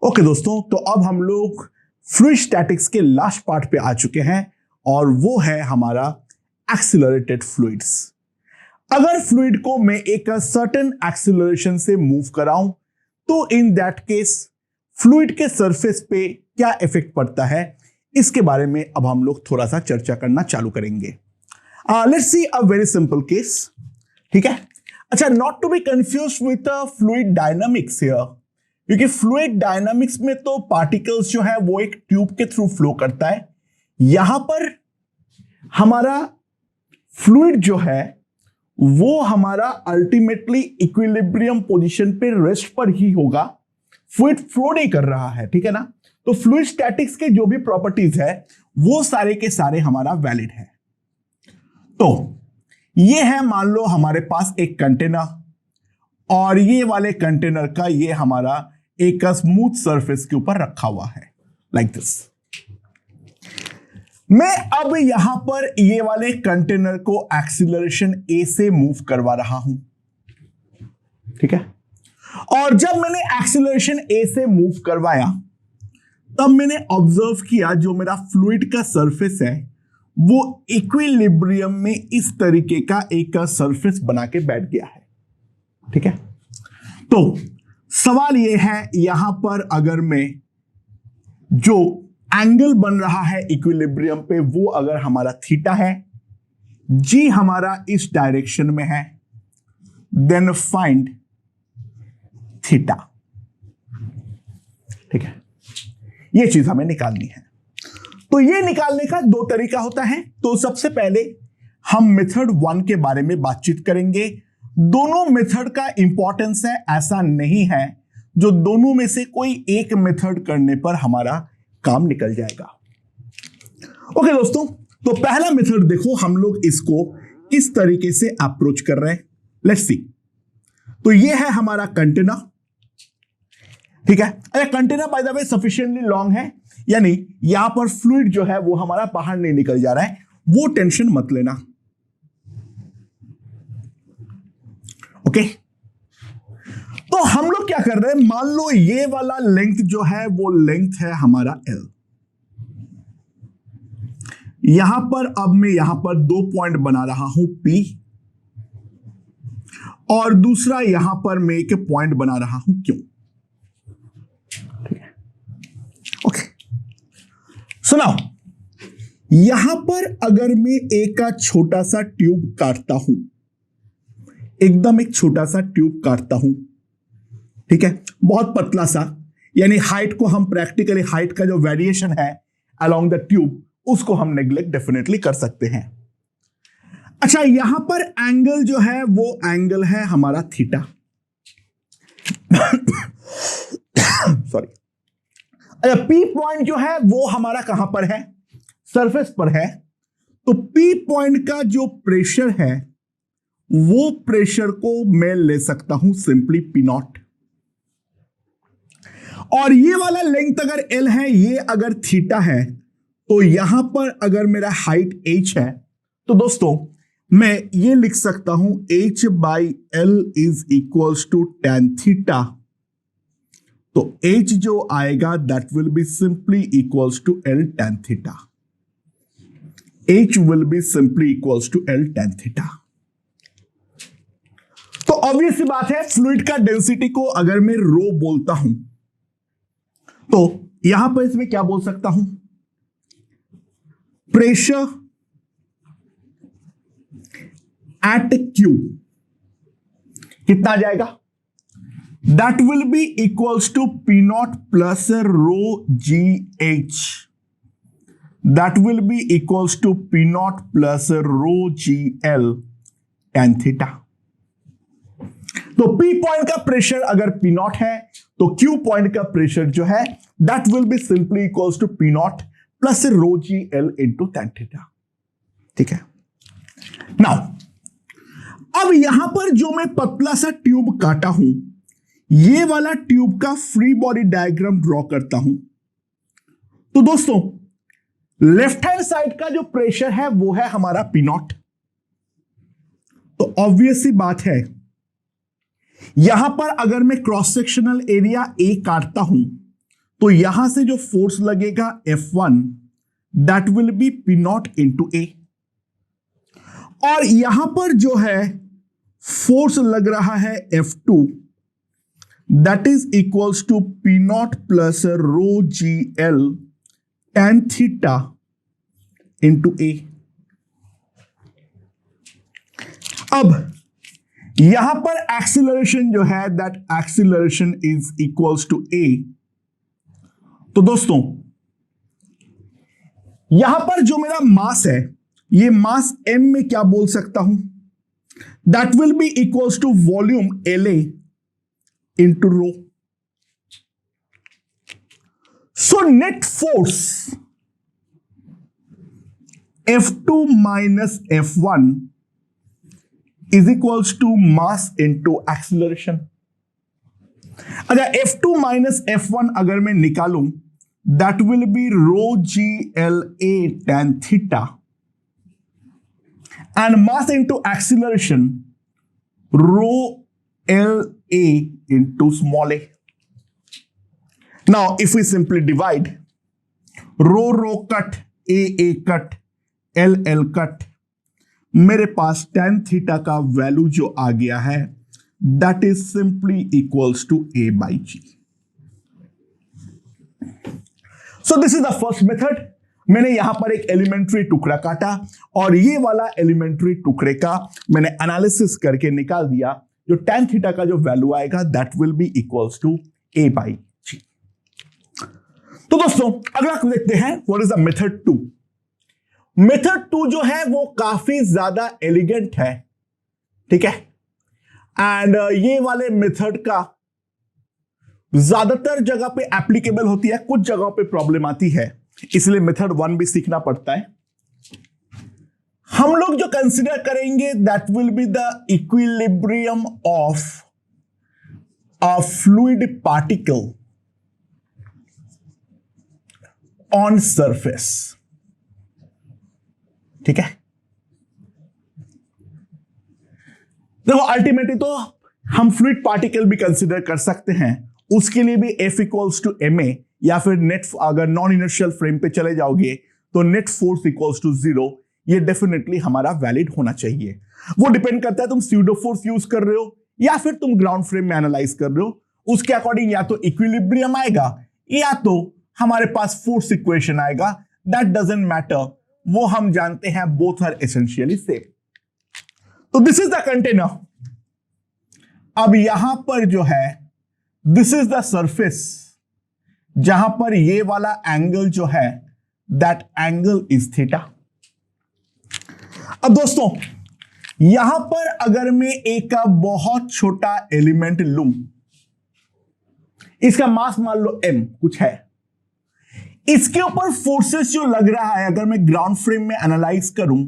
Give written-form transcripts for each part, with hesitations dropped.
Okay दोस्तों, तो अब हम लोग फ्लूइड स्टैटिक्स के लास्ट पार्ट पे आ चुके हैं और वो है हमारा एक्सिलरेटेड फ्लूइड्स। अगर फ्लूइड को मैं एक सर्टेन एक्सिलरेशन से मूव कराऊं तो इन दैट केस फ्लूइड के सरफेस पे क्या इफेक्ट पड़ता है, इसके बारे में अब हम लोग थोड़ा सा चर्चा करना चालू करेंगे। Let's see a very simple case. ठीक है, अच्छा, not to be confuse with fluid dynamics here, क्योंकि फ्लूइड डायनामिक्स में तो पार्टिकल्स जो है वो एक ट्यूब के थ्रू फ्लो करता है। यहां पर हमारा फ्लूइड जो है वो हमारा अल्टीमेटली इक्विलिब्रियम पोजीशन पे रेस्ट पर ही होगा, फ्लूइड फ्लो नहीं कर रहा है। ठीक है ना, तो फ्लूइड स्टैटिक्स के जो भी प्रॉपर्टीज है वो सारे के सारे हमारा वैलिड है। तो ये है, मान लो हमारे पास एक कंटेनर और ये वाले कंटेनर का ये हमारा एक स्मूथ सरफेस के ऊपर रखा हुआ है लाइक दिस। मैं अब यहां पर ये वाले कंटेनर को एक्सीलरेशन ए से मूव करवा रहा हूं। ठीक है, और जब मैंने एक्सीलरेशन ए से मूव करवाया तब मैंने ऑब्जर्व किया जो मेरा फ्लूइड का सरफेस है वो इक्विलिब्रियम में इस तरीके का एक सरफेस बना के बैठ गया है। ठीक है, तो सवाल यह है, यहां पर अगर मैं जो एंगल बन रहा है इक्विलिब्रियम पे वो अगर हमारा थीटा है, जी हमारा इस डायरेक्शन में है, देन फाइंड थीटा। ठीक है, ये चीज हमें निकालनी है। तो ये निकालने का दो तरीका होता है। तो सबसे पहले हम मेथड 1 के बारे में बातचीत करेंगे। दोनों मेथड का इंपॉर्टेंस है, ऐसा नहीं है जो दोनों में से कोई एक मेथड करने पर हमारा काम निकल जाएगा। ओके दोस्तों, तो पहला मेथड देखो, हम लोग इसको किस तरीके से अप्रोच कर रहे हैं, लेट्स सी। तो ये है हमारा कंटेनर। ठीक है, अरे container by the way sufficiently long है, यानी यहां पर फ्लूइड जो है वो हमारा बाहर नहीं निकल जा रहा है, वो टेंशन मत लेना। ओके, तो हम लोग क्या कर रहे हैं, मान लो ये वाला लेंथ जो है वो लेंथ है हमारा L। यहां पर अब मैं यहां पर 2 पॉइंट बना रहा हूं P, और दूसरा यहां पर मैं एक पॉइंट बना रहा हूं Q। ठीक है, ओके, सुनाओ, यहां पर अगर मैं एक का छोटा सा ट्यूब काटता हूं, एकदम एक छोटा सा ट्यूब काटता हूं, ठीक है, बहुत पतला सा, यानी हाइट को हम प्रैक्टिकली हाइट का जो वेरिएशन है अलोंग द ट्यूब उसको हम नेग्लेक्ट डेफिनेटली कर सकते हैं। अच्छा, यहां पर एंगल जो है वो एंगल है हमारा थीटा। सॉरी, अच्छा, पी पॉइंट जो है वो हमारा कहां पर है, सरफेस पर है। तो पी पॉइंट का जो प्रेशर है वो प्रेशर को मैं ले सकता हूं सिंपली पी नॉट, और ये वाला लेंथ अगर एल है, ये अगर थीटा है, तो यहां पर अगर मेरा हाइट h है, तो दोस्तों मैं ये लिख सकता हूं h by L is equals to tan theta. तो h जो आएगा that will be simply equals to L tan theta. h will be simply equals to L tan theta. तो ऑब्वियस सी बात है, फ्लूइड का डेंसिटी को अगर मैं रो बोलता हूं तो यहां पर इसमें क्या बोल सकता हूं, प्रेशर एट Q कितना आ जाएगा, that will be equals to P not plus rho G H. That will be equals to P not plus rho ji L tan theta. तो P पॉइंट का प्रेशर अगर P नॉट है तो Q point का pressure जो है that will be simply equals to P not plus rho ji L into tan theta. ठीक है, नाउ अब यहां पर जो मैं पतला सा ट्यूब काटा हूं, ये वाला ट्यूब का फ्री बॉडी डायग्राम ड्रॉ करता हूं। तो दोस्तों लेफ्ट हैंड साइड का जो प्रेशर है वो है हमारा P नॉट। तो ऑब्वियस सी बात है, यहां पर अगर मैं क्रॉस सेक्शनल एरिया ए काटता हूं तो यहां से जो फोर्स लगेगा F1 that will be P0 into a, और यहां पर जो है फोर्स लग रहा है F2 that is equals to P0 plus rho ji L tan theta into a. अब यहां पर एक्सीलरेशन जो है that acceleration is equals to a. तो दोस्तों यहां पर जो मेरा मास है, ये मास m में क्या बोल सकता हूं, that will be equals to volume LA into rho. So net force F2 minus F1 is equals to mass into acceleration. अच्छा, F2 माइनस F1 अगर मैं निकालूं that will be rho ji L A tan theta and mass into acceleration rho LA into small a. Now if we simply divide rho cut, A cut, L cut, मेरे पास tan theta का value जो आ गया है that is simply equals to A by G. So this is the first method. मैंने यहां पर एक elementary टुकड़ा काटा और ये वाला एलिमेंट्री टुकड़े का मैंने एनालिसिस करके निकाल दिया, जो tan थीटा का जो वैल्यू आएगा that will be equals to A by G। तो दोस्तों अगला देखते हैं what is the method 2। Method 2 जो है वो काफी ज्यादा एलिगेंट है, ठीक है, एंड ये वाले मेथड का ज्यादातर जगह पे एप्लीकेबल होती है, कुछ जगहों पे प्रॉब्लम आती है, इसलिए मेथड 1 भी सीखना पड़ता है। हम लोग जो कंसीडर करेंगे that will be the equilibrium of a fluid particle on surface, ठीक है। देखो अल्टीमेटली तो हम फ्लूइड पार्टिकल भी कंसीडर कर सकते हैं, उसके लिए भी F इक्वल्स टू ma, या फिर नेट अगर नॉन इनर्शियल फ्रेम पे चले जाओगे तो नेट फोर्स इक्वल्स टू 0, ये डेफिनेटली हमारा वैलिड होना चाहिए। वो डिपेंड करता है तुम स्यूडो फोर्स यूज कर रहे हो या फिर तुम ग्राउंड फ्रेम में एनालाइज कर रहे हो, उसके अकॉर्डिंग या तो इक्विलिब्रियम आएगा या तो हमारे पास फोर्स इक्वेशन आएगा, दैट डजंट मैटर, वो हम जानते हैं बोथ आर एसेंशियली सेम। तो दिस इज द कंटेनर। अब यहां पर जो है दिस इज द सरफेस, जहां पर ये वाला एंगल जो है दैट एंगल इज थीटा। अब दोस्तों यहां पर अगर मैं एक बहुत छोटा एलिमेंट लूं, इसका मास मान लो m कुछ है, इसके ऊपर फोर्सेस जो लग रहा है अगर मैं ग्राउंड फ्रेम में एनालाइज करूं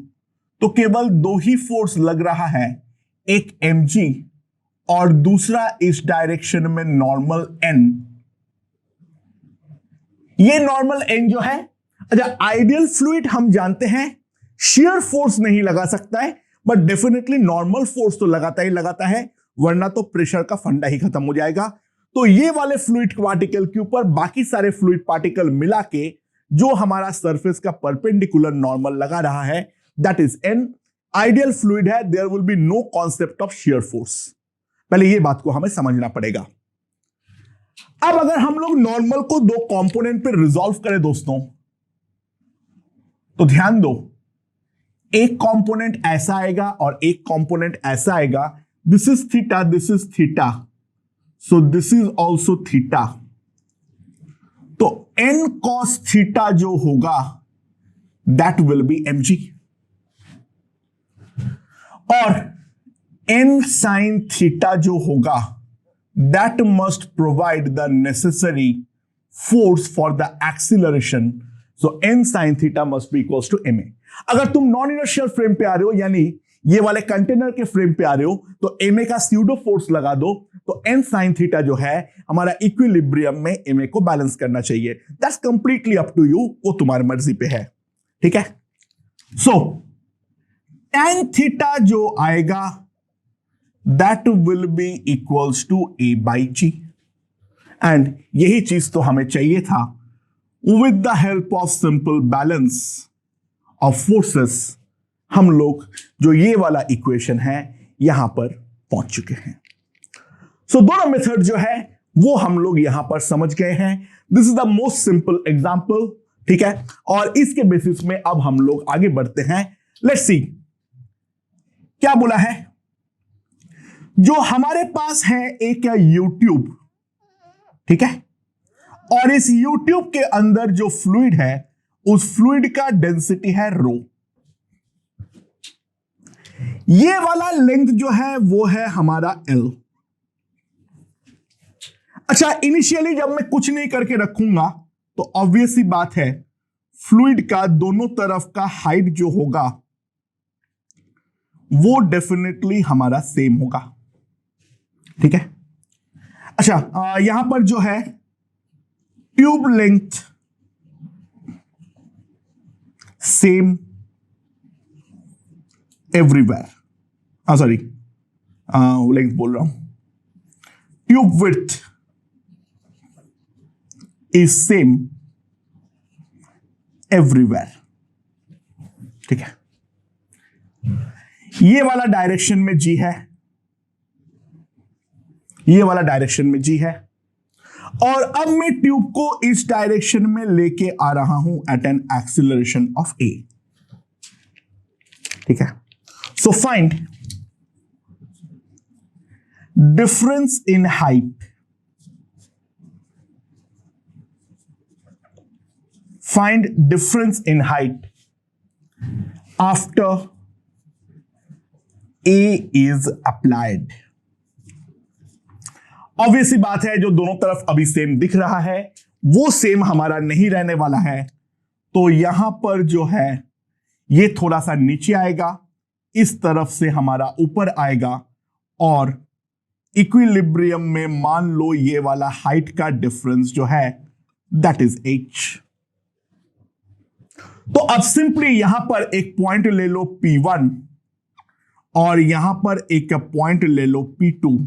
तो केवल 2 ही फोर्स लग रहा है, एक mg और दूसरा इस डायरेक्शन में नॉर्मल n। ये नॉर्मल n जो है, अच्छा आइडियल फ्लूइड हम जानते हैं शेयर फोर्स नहीं लगा सकता है, बट डेफिनेटली नॉर्मल फोर्स तो लगाता ही लगाता है, वरना तो प्रेशर का फंडा ही खत्म हो जाएगा। तो ये वाले फ्लूइड पार्टिकल के ऊपर बाकी सारे फ्लूइड पार्टिकल मिला के जो हमारा सरफेस का परपेंडिकुलर नॉर्मल लगा रहा है that is n। Ideal fluid है, there will be no concept of shear force. पहले ये बात को हमें समझना पड़ेगा। अब अगर हम लोग नॉर्मल को 2 कंपोनेंट पे रिजॉल्व करें दोस्तों, तो ध्यान दो, एक कंपोनेंट ऐसा आएगा और एक कंपोनेंट ऐसा आएगा। This is theta, this is theta, so this is also theta. तो n cos थीटा जो होगा दैट विल बी mg, और n sin थीटा जो होगा that must provide the necessary force for the acceleration, so n sin theta must be equals to ma। अगर तुम non inertial frame पे आ रहे हो, यानी ये वाले कंटेनर के फ्रेम पे आ रहे हो, तो ma का स्यूडो फोर्स लगा दो, तो n sin थीटा जो है हमारा इक्विलिब्रियम में ma को बैलेंस करना चाहिए। That's completely up to you, वो तुम्हारी मर्जी पे है, ठीक है। सो tan थीटा जो आएगा that will be equals to A by G, and यही चीज तो हमें चाहिए था। With the help of simple balance of forces हम लोग जो ये वाला इक्वेशन है यहां पर पहुंच चुके हैं। सो दोनों मेथड जो है वो हम लोग यहां पर समझ गए हैं। This is the most simple example, ठीक है। और इसके बेसिस में अब हम लोग आगे बढ़ते हैं। लेट्स सी क्या बोला है। जो हमारे पास है एक यूट्यूब, ठीक है, और इस यूट्यूब के अंदर जो फ्लूइड है उस फ्लूइड का डेंसिटी है रो। ये वाला लेंथ जो है वो है हमारा एल। अच्छा, इनिशियली जब मैं कुछ नहीं करके रखूंगा तो ऑब्वियस सी बात है फ्लूइड का दोनों तरफ का हाइट जो होगा वो डेफिनेटली हमारा सेम होगा, ठीक है। अच्छा, यहां पर जो है tube length same everywhere, sorry length बोल रहा हूं, tube width is same everywhere, ठीक है। ये वाला डायरेक्शन में जी है, ये वाला डायरेक्शन में जी है, और अब मैं ट्यूब को इस डायरेक्शन में लेके आ रहा हूं एट एन एक्सीलरेशन ऑफ ए, ठीक है। So find difference in height, find difference in height after A is applied। Obviously बात है जो दोनों तरफ अभी सेम दिख रहा है वो सेम हमारा नहीं रहने वाला है, तो यहां पर जो है ये थोड़ा सा नीचे आएगा, इस तरफ से हमारा ऊपर आएगा, और इक्विलिब्रियम में मान लो ये वाला हाइट का डिफरेंस जो है दैट इज h। तो अब सिंपली यहां पर एक पॉइंट ले लो P1 और यहां पर एक पॉइंट ले लो P2।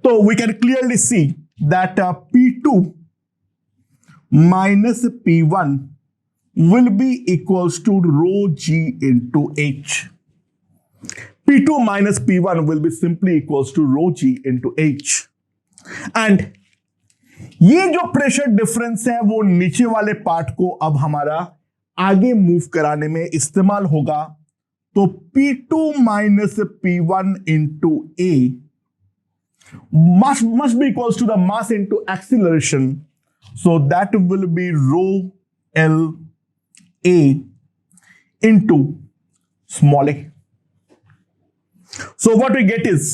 तो we can clearly see that P2 minus P1 will be equals to rho G into H। P2 minus P1 will be simply equals to rho G into H। And ये जो pressure difference है वो नीचे वाले part को अब हमारा आगे मूव कराने में इस्तेमाल होगा। तो P2 minus P1 into A must be equals to the mass into acceleration, so that will be rho L A into small a। So what we get is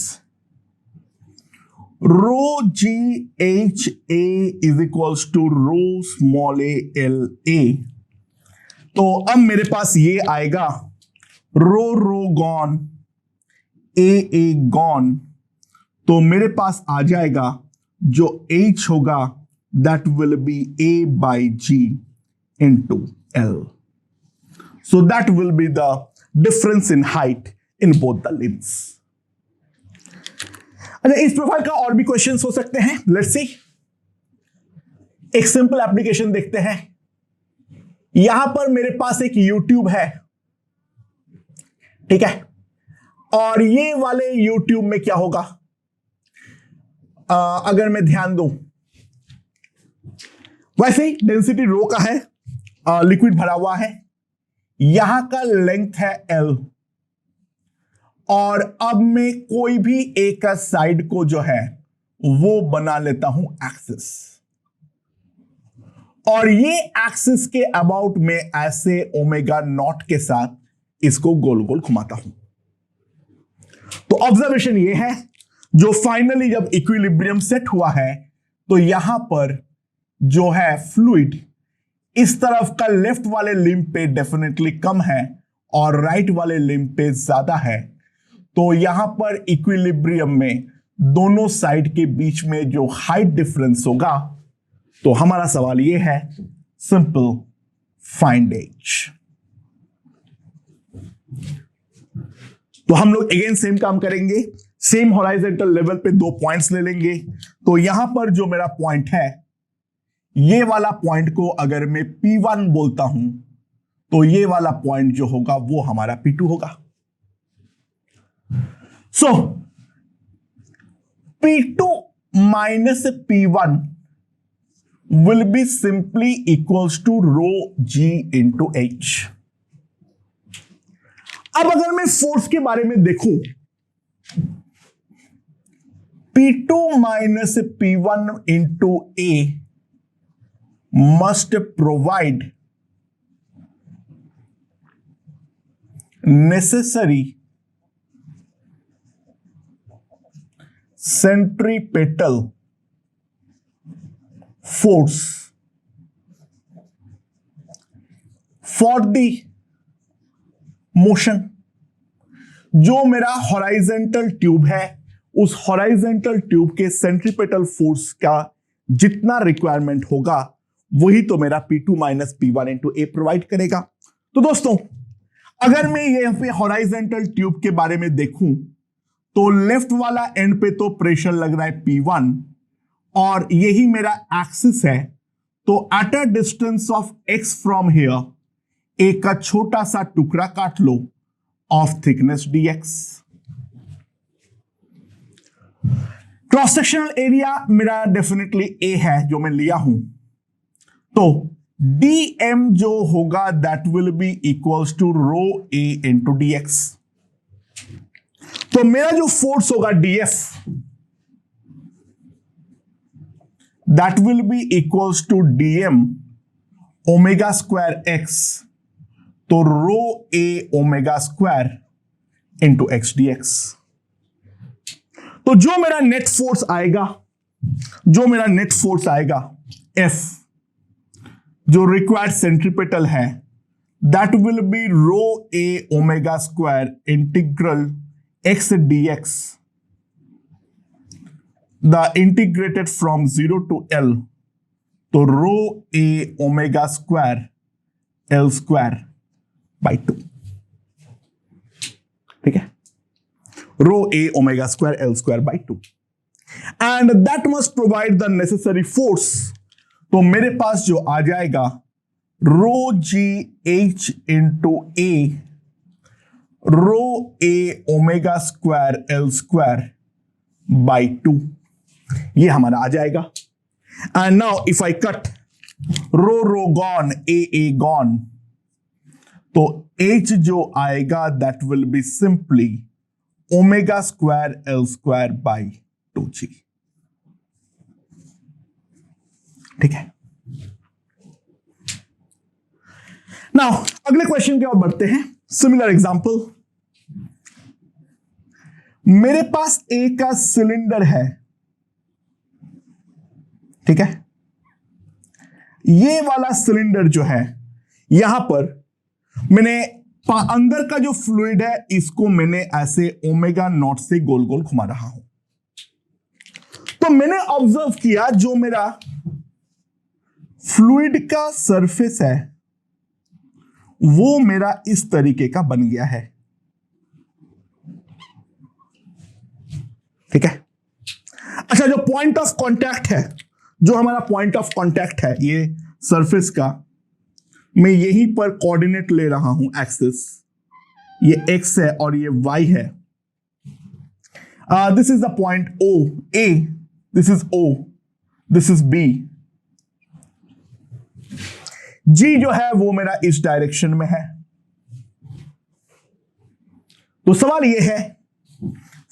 rho G H A is equals to rho small a L A। तो अब मेरे पास ये आएगा रो रो gone, ए gone, तो मेरे पास आ जाएगा जो H होगा that will B A by G into L। So that will be the difference in height in both the limbs. अच्छा, इस प्रोफाइल का और भी क्वेश्चंस हो सकते हैं। लेट्स सी, एक सिंपल एप्लीकेशन देखते हैं। यहां पर मेरे पास एक यूट्यूब है, ठीक है, और ये वाले यूट्यूब में क्या होगा, अगर मैं ध्यान दूं, वैसे ही डेंसिटी रो का है, लिक्विड भरा हुआ है, यहां का लेंथ है L, और अब मैं कोई भी एक साइड को जो है वो बना लेता हूं एक्सिस, और ये एक्सिस के अबाउट में ऐसे ओमेगा नॉट के साथ इसको गोल गोल घुमाता हूं। तो ऑब्जर्वेशन ये है, जो फाइनली जब इक्विलिब्रियम सेट हुआ है तो यहां पर जो है फ्लूइड इस तरफ का लेफ्ट वाले लिम्ब पे डेफिनेटली कम है और राइट वाले लिम्ब पे ज्यादा है। तो यहां पर इक्विलिब्रियम में दोनों साइड के बीच में जो हाइट डिफरेंस होगा, तो हमारा सवाल यह है सिंपल फाइंड H। तो हम लोग अगेन सेम काम करेंगे, सेम हॉराइजेंटल लेवल पे 2 पॉइंट्स ले लेंगे। तो यहां पर जो मेरा पॉइंट है, ये वाला पॉइंट को अगर मैं P1 बोलता हूं तो ये वाला पॉइंट जो होगा वो हमारा P2 होगा। सो P2 minus P1 will be simply equals to rho G into H। अब अगर मैं फोर्स के बारे में देखूं, P2 minus P1 into A must provide necessary centripetal force for the motion। जो मेरा हॉराइजेंटल ट्यूब है, उस हॉराइजेंटल ट्यूब के सेंट्रीपेटल फोर्स का जितना रिक्वायरमेंट होगा वही तो मेरा P2 माइनस P1 इंटू ए प्रोवाइड करेगा। तो दोस्तों, अगर मैं यहां पे हॉराइजेंटल ट्यूब के बारे में देखूं तो लेफ्ट वाला एंड पे तो प्रेशर लग रहा है P1 और यही मेरा एक्सिस है। तो at a distance of x from here एक का छोटा सा टुकड़ा काट लो of thickness dx। Cross sectional area मेरा डेफिनेटली A है जो मैं लिया हूं, तो dm जो होगा that will be equals to rho A into dx। तो मेरा जो फोर्स होगा dF that will be equals to dm omega square x, तो rho A omega square into x dx। तो जो मेरा नेट फोर्स आएगा F, जो रिक्वायर्ड सेंट्रीपेटल है, that will be rho A omega square integral x dx, the integrated from 0 to L, तो rho A omega square L square by 2। ठीक है, rho A omega square L square by 2 and that must provide the necessary force. तो मेरे पास जो आ जाएगा rho G H into A, rho A omega square L square by 2, ये हमारा आ जाएगा। And now if I cut rho gone, A gone, तो H जो आएगा that will be simply omega square L square by 2G। ठीक है, now अगले क्वेश्चन की ओर बढ़ते हैं। सिमिलर एग्जांपल, मेरे पास A का सिलेंडर है। ठीक है, ये वाला सिलेंडर जो है, यहां पर मैंने अंदर का जो फ्लूइड है इसको मैंने ऐसे ओमेगा नॉट से गोल गोल घुमा रहा हूं। तो मैंने ऑब्जर्व किया जो मेरा फ्लूइड का सरफेस है वो मेरा इस तरीके का बन गया है। ठीक है, अच्छा, जो पॉइंट ऑफ कांटेक्ट है, जो हमारा पॉइंट ऑफ कांटेक्ट है ये सरफेस का, मैं यहीं पर कोऑर्डिनेट ले रहा हूं एक्सिस, ये x है और ये y है। This is the point O A, this is O, this is B। G जो है वो मेरा इस डायरेक्शन में है। तो सवाल ये है,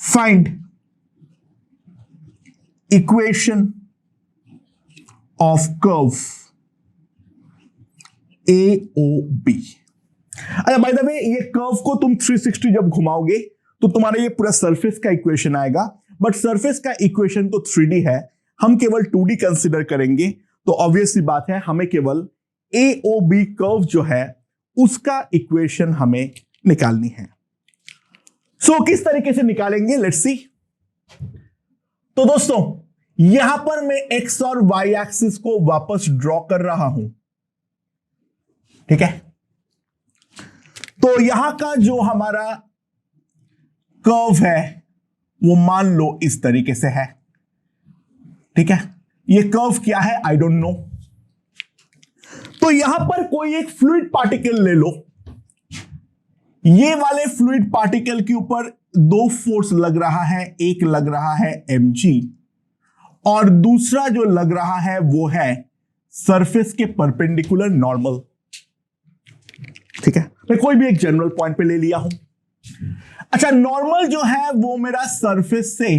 find equation of curve AOB। अच्छा, बाय द वे, ये कर्व को तुम 360 जब घुमाओगे तो तुम्हारा ये पूरा सरफेस का इक्वेशन आएगा, बट सरफेस का इक्वेशन तो 3D है, हम केवल 2D कंसीडर करेंगे। तो ऑब्वियस सी बात है, हमें केवल AOB कर्व जो है उसका इक्वेशन हमें निकालनी है। सो किस तरीके से निकालेंगे, लेट्स सी। तो दोस्तों, यहां पर मैं x और y एक्सिस को वापस ड्रॉ कर रहा हूं। ठीक है, तो यहां का जो हमारा कर्व है वो मान लो इस तरीके से है। ठीक है, ये कर्व क्या है आई डोंट नो। तो यहां पर कोई एक फ्लूइड पार्टिकल ले लो, ये वाले फ्लूइड पार्टिकल के ऊपर दो फोर्स लग रहा है, एक लग रहा है mg और दूसरा जो लग रहा है वो है सरफेस के परपेंडिकुलर नॉर्मल। ठीक है, मैं कोई भी एक जनरल पॉइंट पे ले लिया हूं। अच्छा, नॉर्मल जो है वो मेरा सरफेस से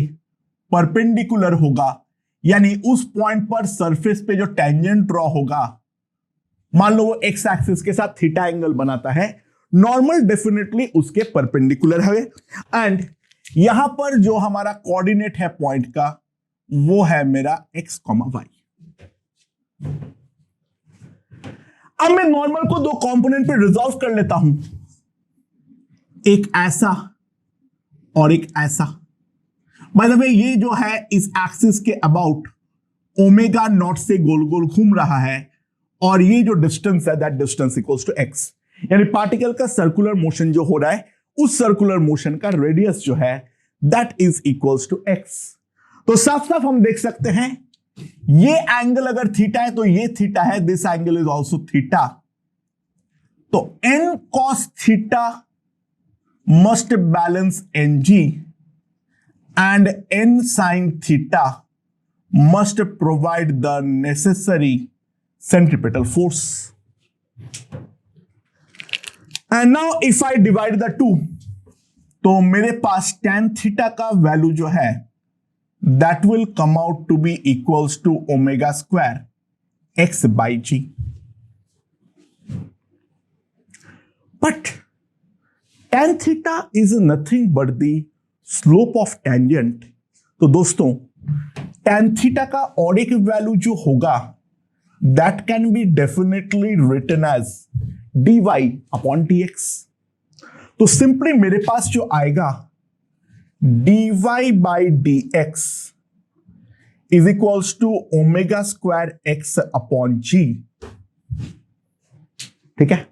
परपेंडिकुलर होगा, यानी उस पॉइंट पर सरफेस पे जो टेंजेंट ड्रॉ होगा, मान लो वो एक्स एक्सिस के साथ थीटा एंगल बनाता है, नॉर्मल डेफिनेटली उसके परपेंडिकुलर है। एंड यहां पर जो हमारा कोऑर्डिनेट है पॉइंट का वो है मेरा x, y। अब मैं नॉर्मल को दो कंपोनेंट पे रिजॉल्व कर लेता हूं, एक ऐसा और एक ऐसा। बाय द वे ये जो है इस एक्सिस के अबाउट ओमेगा नॉट से गोल गोल घूम रहा है और ये जो डिस्टेंस है that distance equals to x, यानी पार्टिकल का सर्कुलर मोशन जो हो रहा है उस सर्कुलर मोशन का रेडियस जो है that is equals to x। तो साफ साफ हम देख सकते हैं ये एंगल अगर थीटा है तो ये थीटा है, this angle is also theta. तो n cos theta must balance ng and n sin theta must provide the necessary centripetal force. And now if I divide the two, तो मेरे पास tan theta का value जो है that will come out to be equals to omega square x by g. But tan theta is nothing but the slope of tangent. तो दोस्तों tan theta का और एक वैल्यू जो होगा that can be definitely written as dy upon dx. तो simply मेरे पास जो आएगा dy by dx is equals to omega square x upon g. ठीक है,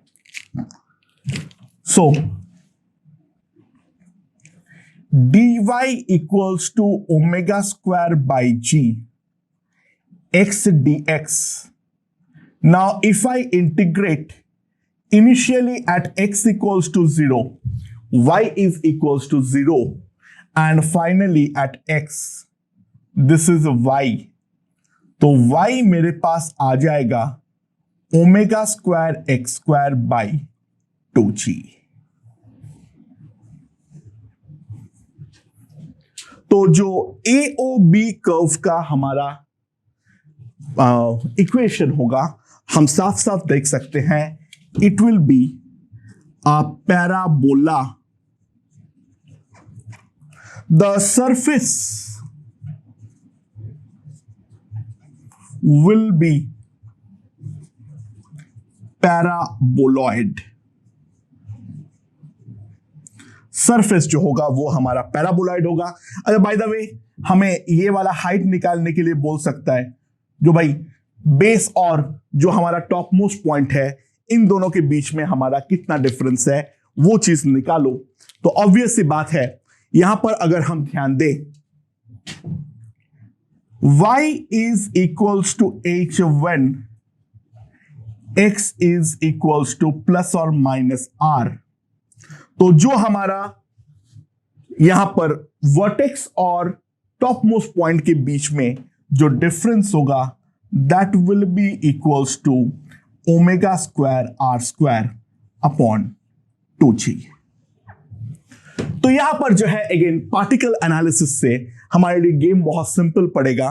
so dy equals to omega square by g x dx. Now if I integrate initially at x equals to 0, y is equals to 0 and finally at x this is y, तो y मेरे पास आ जाएगा omega square x square by 2g। तो जो AOB curve का हमारा equation होगा हम साफ साफ देख सकते हैं, it will be a parabola. The surface will be paraboloid. Surface जो होगा वो हमारा पैराबोलॉइड होगा। अच्छा बाय द वे हमें ये वाला हाइट निकालने के लिए बोल सकता है जो भाई बेस और जो हमारा टॉप मोस्ट पॉइंट है इन दोनों के बीच में हमारा कितना डिफरेंस है वो चीज निकालो। तो ऑब्वियस सी बात है यहां पर अगर हम ध्यान दें y is equals to h when x is equals to plus or minus r। तो जो हमारा यहां पर वर्टेक्स और टॉप मोस्ट पॉइंट के बीच में जो डिफरेंस होगा that will be equals to omega square R square upon 2g। तो यहां पर जो है अगेन पार्टिकल एनालिसिस से हमारे लिए गेम बहुत सिंपल पड़ेगा।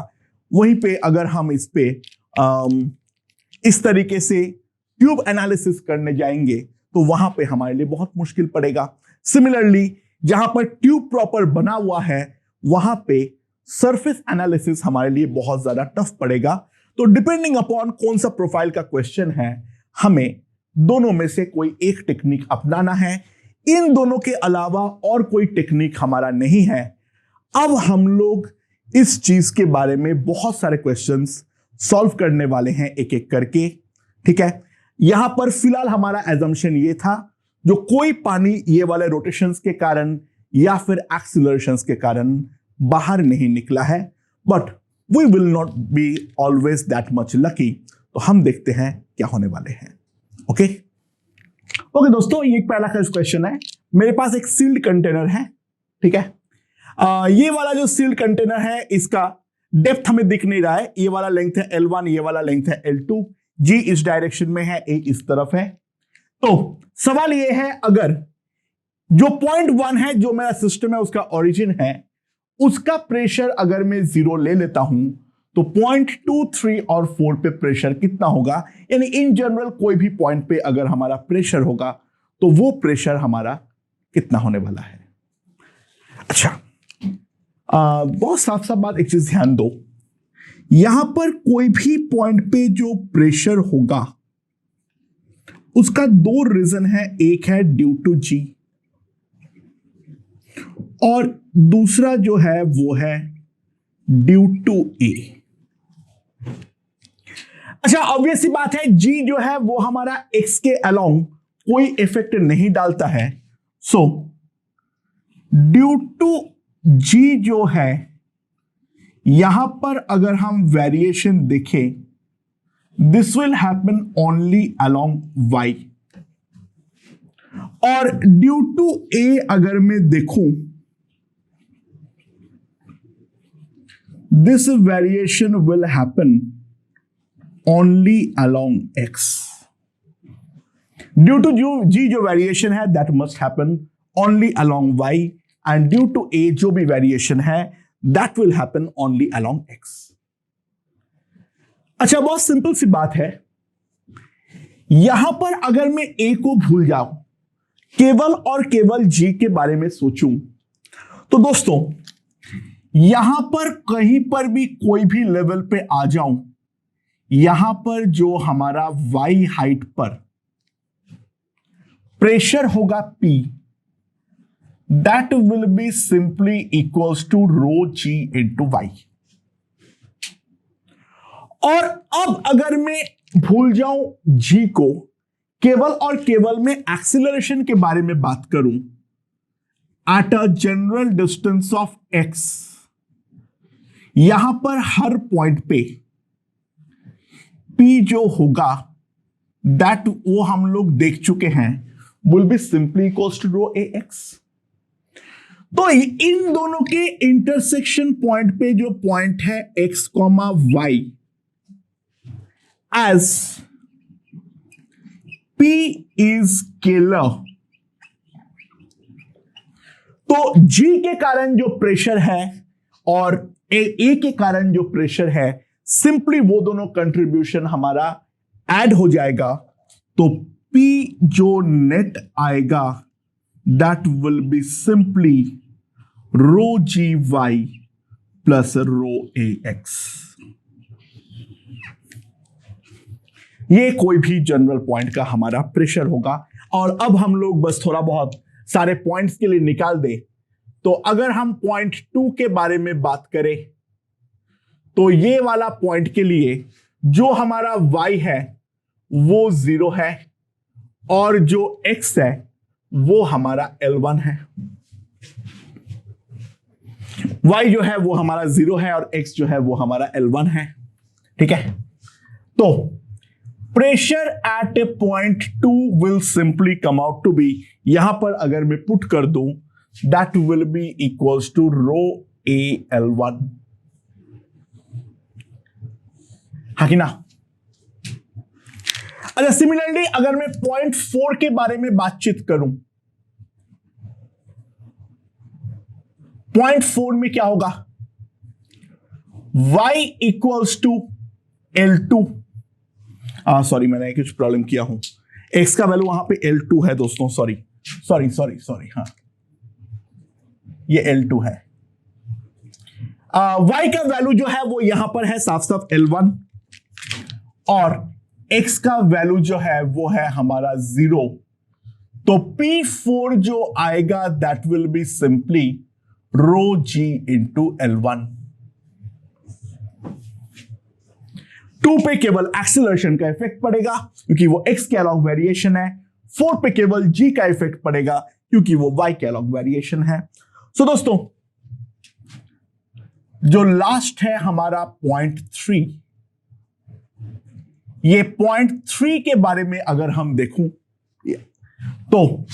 वहीं पे अगर हम इस पे इस तरीके से ट्यूब एनालिसिस करने जाएंगे तो वहां पे हमारे लिए बहुत मुश्किल पड़ेगा। सिमिलरली जहां पर ट्यूब प्रॉपर बना हुआ है वहां पे सरफेस एनालिसिस हमारे लिए बहुत ज्यादा टफ पड़ेगा। तो डिपेंडिंग अपॉन कौन सा प्रोफाइल का क्वेश्चन है हमें दोनों में से कोई एक टेक्निक अपनाना है। इन दोनों के अलावा और कोई टेक्निक हमारा नहीं है। अब हम लोग इस चीज के बारे में बहुत सारे क्वेश्चंस सॉल्व करने वाले हैं एक एक करके। ठीक है, यहां पर फिलहाल हमारा एजम्पशन ये था जो कोई पानी ये वाले रोटेशंस के कारण या फिर एक्सीलरेशंस के कारण बाहर नहीं निकला है, but we will not be always that much lucky. तो हम देखते हैं क्या होने वाले हैं। ओके ओके दोस्तों, ये एक पहला क्वेश्चन है। मेरे पास एक सील्ड कंटेनर है, ठीक है। ये वाला जो सील्ड कंटेनर है इसका डेप्थ हमें दिख नहीं रहा है। ये वाला लेंथ है L1, ये वाला लेंथ है L2, G इस डायरेक्शन में है, A इस तरफ है। तो सवाल ये है, अगर जो पॉइंट 1 है जो मेरा सिस्टम है उसका ओरिजिन है, उसका प्रेशर अगर मैं 0 ले लेता हूं तो पॉइंट 2, 3 और 4 पे प्रेशर कितना होगा। यानी इन जनरल कोई भी पॉइंट पे अगर हमारा प्रेशर होगा तो वो प्रेशर हमारा कितना होने वाला है। अच्छा, बहुत साफ साफ बात, एक चीज ध्यान दो, यहां पर कोई भी पॉइंट पे जो प्रेशर होगा उसका 2 रीजन है। एक है ड्यू टू जी और दूसरा जो है वो है ड्यू टू ए। अच्छा, ऑब्वियस सी बात है, जी जो है वो हमारा एक्स के अलोंग कोई इफेक्ट नहीं डालता है। सो ड्यू टू जी जो है, यहां पर अगर हम वेरिएशन देखें, this will happen only along y. और ड्यू टू ए अगर मैं देखूं, this variation will happen only along x. Due to g जो वेरिएशन है that must happen only along y, and due to a जो भी variation है that will happen only along x. अच्छा, बहुत सिंपल सी बात है, यहां पर अगर मैं ए को भूल जाऊं, केवल और केवल जी के बारे में सोचूं, तो दोस्तों यहां पर कहीं पर भी कोई भी लेवल पे आ जाऊं, यहां पर जो हमारा वाई हाइट पर प्रेशर होगा P, that will be simply equals to rho G into Y. और अब अगर मैं भूल जाऊं जी को, केवल और केवल मैं एक्सीलरेशन के बारे में बात करूं, at a general distance of x, यहां पर हर पॉइंट पे P जो होगा दैट वो हम लोग देख चुके हैं, will be simply equals to rho A X. तो इन दोनों के इंटरसेक्शन पॉइंट पे जो पॉइंट है x, y, as P is scalar, तो G के कारण जो प्रेशर है और A के कारण जो प्रेशर है, सिंपली वो दोनों कंट्रीब्यूशन हमारा ऐड हो जाएगा। तो P जो नेट आएगा that will be simply rho G Y plus rho A X. ये कोई भी जनरल पॉइंट का हमारा प्रेशर होगा। और अब हम लोग बस थोड़ा बहुत सारे पॉइंट्स के लिए निकाल दे, तो अगर हम पॉइंट 2 के बारे में बात करें, तो ये वाला पॉइंट के लिए जो हमारा y है वो 0 है और जो x है वो हमारा L1 है। y जो है वो हमारा 0 है और x जो है वो हमारा L1 है, ठीक है। तो pressure at a point 2 will simply come out to be, यहां पर अगर मैं पुट कर दूं, that will be equals to rho A L1। हाँ कि ना? अच्छा, सिमिलरली अगर मैं पॉइंट 4 के बारे में बातचीत करूं, पॉइंट 4 में क्या होगा, y equals to L2। Sorry, मैंने कुछ प्रॉब्लम किया हूं, x का वैल्यू वहां पे L2 है दोस्तों, सॉरी, हाँ ये L2 है। y का वैल्यू जो है वो यहां पर है साफ साफ L1 और x का वैल्यू जो है वो है हमारा 0। तो P4 जो आएगा that will be simply rho g into L1। 2 पे केवल एक्सीलरेशन का इफेक्ट पड़ेगा क्योंकि वो x के अलावा वेरिएशन है, 4 पे केवल g का इफेक्ट पड़ेगा क्योंकि वो y कैलॉग वेरिएशन है। सो दोस्तों, जो लास्ट है हमारा पॉइंट 3, ये पॉइंट 3 के बारे में अगर हम देखूं तो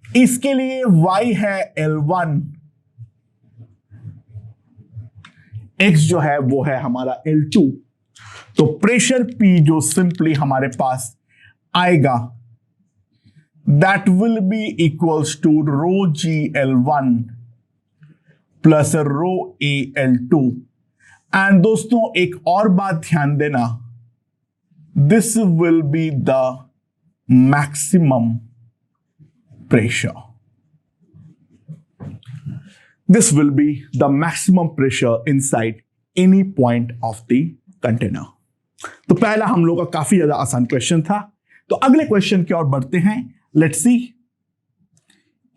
इसके लिए y है L1, x जो है वो है हमारा L2। तो प्रेशर P जो सिंपली हमारे पास आएगा, that will be equals to rho G L1 plus rho A L2। And दोस्तों एक और बात ध्यान देना, this will be the maximum pressure. This will be the maximum pressure inside any point of the container. तो पहला हम लोग का काफी ज्यादा आसान क्वेश्चन था। तो अगले क्वेश्चन की ओर बढ़ते हैं। लेट्स सी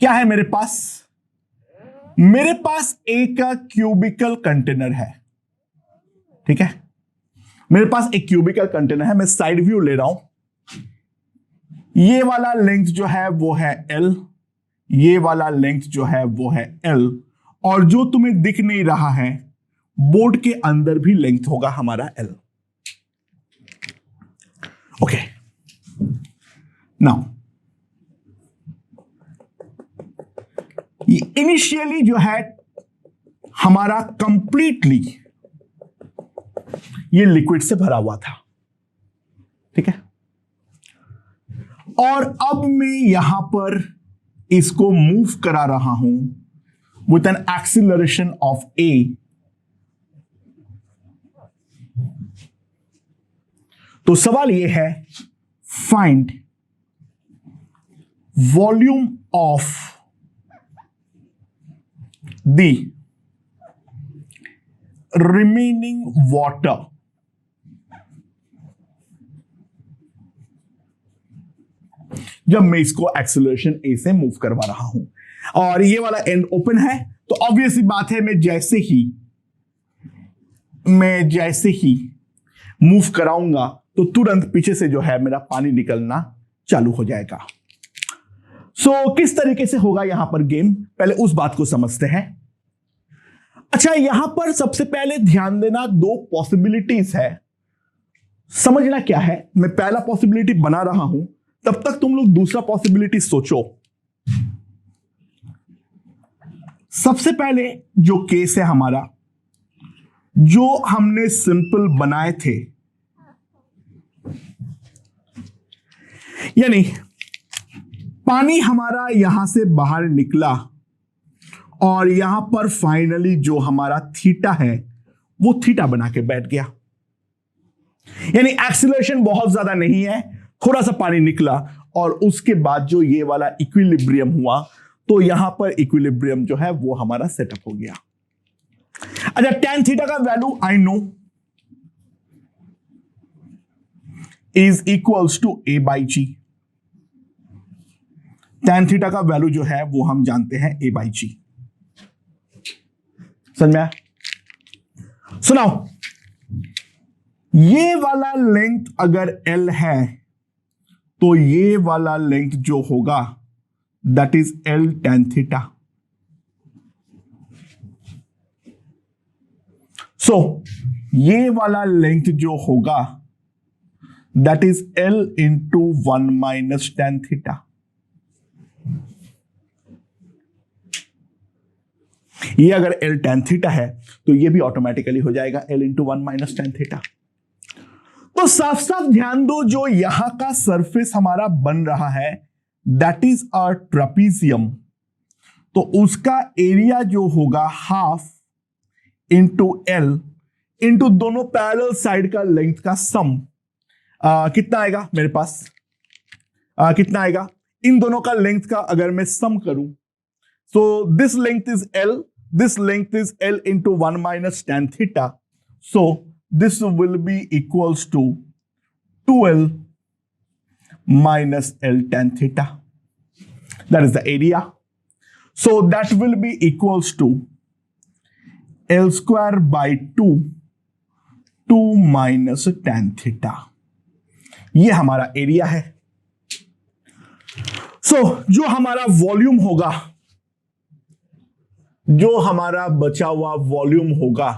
क्या है मेरे पास। मेरे पास एक क्यूबिकल कंटेनर है, ठीक है। मेरे पास एक क्यूबिकल कंटेनर है, मैं साइड व्यू ले रहा हूं। ये वाला लेंथ जो है वो है L, ये वाला लेंथ जो है वो है L, और जो तुम्हें दिख नहीं रहा है बोर्ड के अंदर भी लेंथ होगा हमारा L। ओके, नाउ इनिशियली जो है हमारा कंप्लीटली ये लिक्विड से भरा हुआ था, ठीक है। और अब मैं यहां पर इसको मूव करा रहा हूं with an acceleration of a। तो सवाल यह है, find volume of the remaining water. जब मैं इसको एक्सेलरेशन ए से मूव करवा रहा हूं और ये वाला एंड ओपन है, तो ऑब्वियसली बात है मैं जैसे ही मूव कराऊंगा तो तुरंत पीछे से जो है मेरा पानी निकलना चालू हो जाएगा। सो किस तरीके से होगा यहां पर गेम, पहले उस बात को समझते हैं। अच्छा, यहां पर सबसे पहले ध्यान देना, दो पॉसिबिलिटीज है। समझना क्या है, मैं पहला पॉसिबिलिटी बना रहा हूं, तब तक तुम लोग दूसरा पॉसिबिलिटी सोचो। सबसे पहले जो केस है हमारा, जो हमने सिंपल बनाए थे, यानी पानी हमारा यहां से बाहर निकला और यहां पर फाइनली जो हमारा थीटा है वो थीटा बना के बैठ गया। यानी एक्सीलरेशन बहुत ज्यादा नहीं है, थोड़ा सा पानी निकला और उसके बाद जो ये वाला इक्विलिब्रियम हुआ, तो यहां पर इक्विलिब्रियम जो है वो हमारा सेटअप हो गया। अच्छा, tan थीटा का value I know is equals to a by g. tan theta का वैल्यू जो है वो हम जानते हैं a बाई जी। समझ में आया? सुनाओ, ये वाला लेंथ अगर L है तो ये वाला लेंथ जो होगा that is L tan theta. So ये वाला लेंथ जो होगा that is L into 1 minus tan theta. ये अगर L tan थीटा है तो ये भी ऑटोमेटिकली हो जाएगा L into 1 minus tan theta. तो साफ साफ ध्यान दो, जो यहां का सरफेस हमारा बन रहा है दैट इज अ ट्रेपीजियम, तो उसका एरिया जो होगा हाफ इंटू L इंटू दोनों पैरेलल साइड का लेंथ का सम। कितना आएगा मेरे पास, कितना आएगा इन दोनों का लेंथ का अगर मैं सम करूं, so this length is L, this length is L into 1 minus tan theta. So this will be equals to 2L minus L tan theta. That is the area. So that will be equals to L square by 2 minus tan theta. ये हमारा area है। सो जो हमारा volume होगा, जो हमारा बचा हुआ वॉल्यूम होगा,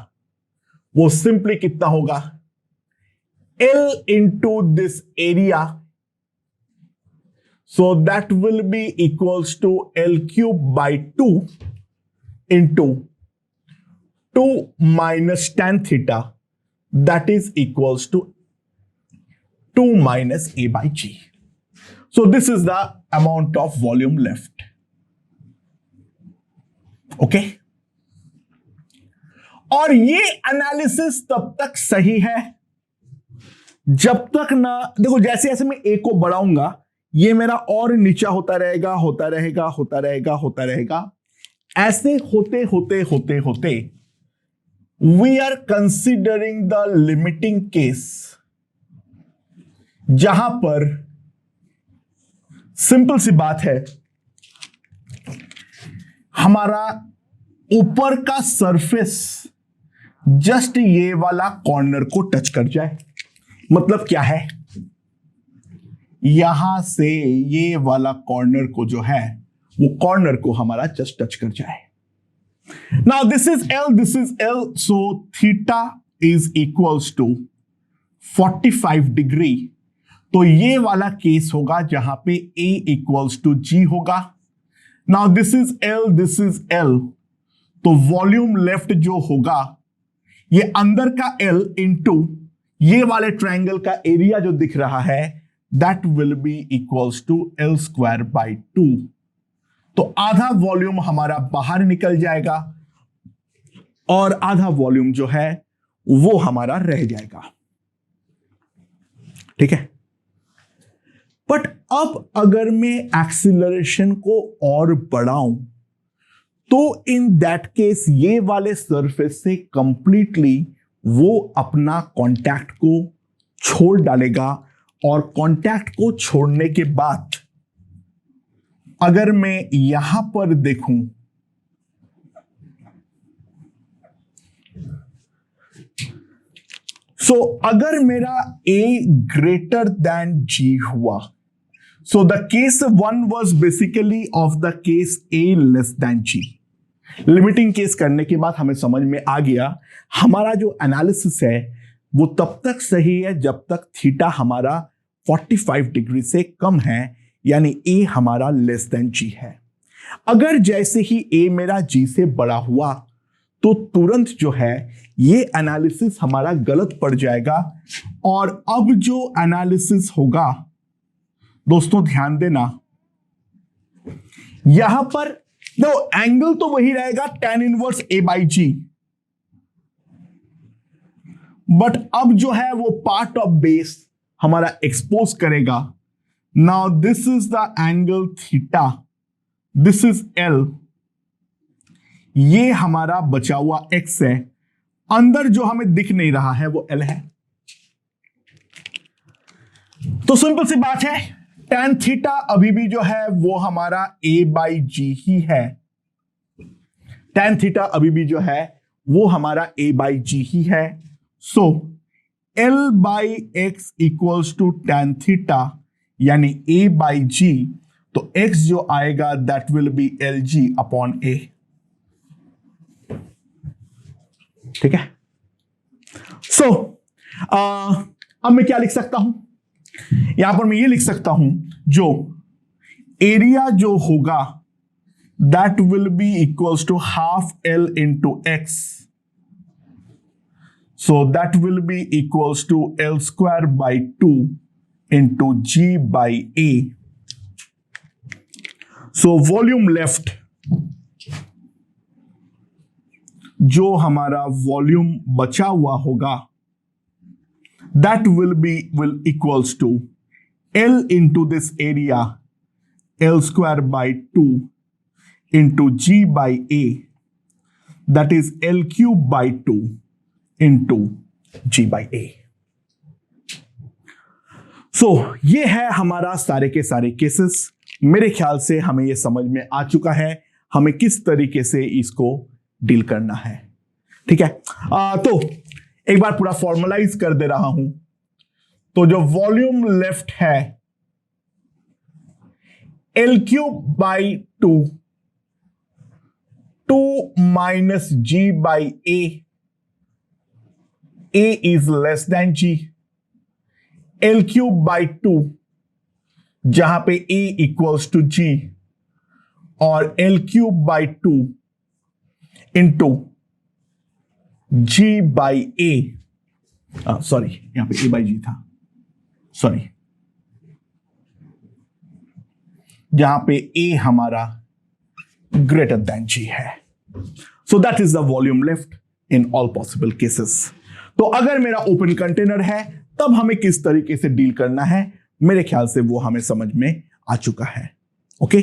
वो सिंपली कितना होगा, L into this area, so that will be equals to L cube by 2 into 2 minus tan theta, that is equals to 2 minus A by G. So this is the amount of volume left. Okay? और ये analysis तब तक सही है जब तक ना, देखो जैसे जैसे मैं ए को बढ़ाऊंगा ये मेरा और नीचा होता रहेगा, होता रहेगा, होता रहेगा, होता रहेगा। ऐसे होते होते होते होते we are considering the limiting case, जहां पर सिंपल सी बात है, हमारा ऊपर का सरफेस जस्ट ये वाला कॉर्नर को टच कर जाए। मतलब क्या है, यहां से ये वाला कॉर्नर को जो है वो कॉर्नर को हमारा जस्ट टच कर जाए। Now this is L, this is L, so theta is equals to 45 degree. तो ये वाला केस होगा जहां पे A इक्वल्स टू G होगा। Now this is L, this is L, तो वॉल्यूम लेफ्ट जो होगा ये अंदर का L इंटू ये वाले ट्रायंगल का एरिया जो दिख रहा है, that will be equals to L square by 2। तो आधा वॉल्यूम हमारा बाहर निकल जाएगा और आधा वॉल्यूम जो है वो हमारा रह जाएगा। ठीक है, बट अब अगर मैं एक्सीलरेशन को और बढ़ाऊं तो इन दैट केस ये वाले सरफेस से कंप्लीटली वो अपना कांटेक्ट को छोड़ डालेगा, और कांटेक्ट को छोड़ने के बाद अगर मैं यहां पर देखूं सो अगर मेरा A ग्रेटर देन G हुआ, so the case 1 was basically of the case A less than G। Limiting case करने के बाद हमें समझ में आ गया हमारा जो एनालिसिस है वो तब तक सही है जब तक थीटा हमारा 45 डिग्री से कम है, यानी A हमारा लेस देन G है। अगर जैसे ही A मेरा G से बड़ा हुआ तो तुरंत जो है ये एनालिसिस हमारा गलत पड़ जाएगा। और अब जो एनालिसिस होगा दोस्तों ध्यान देना, यहां पर तो एंगल तो वही रहेगा tan inverse A by G, but अब जो है वो पार्ट ऑफ बेस हमारा एक्सपोज करेगा। Now this is the angle theta, this is L, ये हमारा बचा हुआ X है, अंदर जो हमें दिख नहीं रहा है वो L है। तो सिंपल सी बात है, tan थीटा अभी भी जो है वो हमारा A बाई G ही है। tan थीटा अभी भी जो है वो हमारा A बाई G ही है। So L by X equals to tan theta यानी A बाई G, तो X जो आएगा that will be LG upon A। ठीक है, सो अब मैं क्या लिख सकता हूं, यहां पर मैं ये लिख सकता हूं जो एरिया जो होगा that will be equals to half L into X, so that will be equals to L square by 2 into G by A। So volume left, जो हमारा वॉल्यूम बचा हुआ होगा that will equals to L into this area, L square by 2 into G by A, that is L cube by 2 into G by A। So ये है हमारा सारे के सारे केसेस। मेरे ख्याल से हमें ये समझ में आ चुका है हमें किस तरीके से इसको डील करना है। ठीक है, तो एक बार पूरा फॉर्मलाइज कर दे रहा हूं। तो जो वॉल्यूम लेफ्ट है L cube by 2, 2 minus G by A is less than G, L cube by 2 जहां पे A इक्वल्स टू G और L cube by 2 into G by A, sorry यहां पे A by G था, sorry, जहां पे A हमारा greater than G है. So that is the volume left in all possible cases. तो अगर मेरा ओपन कंटेनर है तब हमें किस तरीके से डील करना है, मेरे ख्याल से वो हमें समझ में आ चुका है. ओके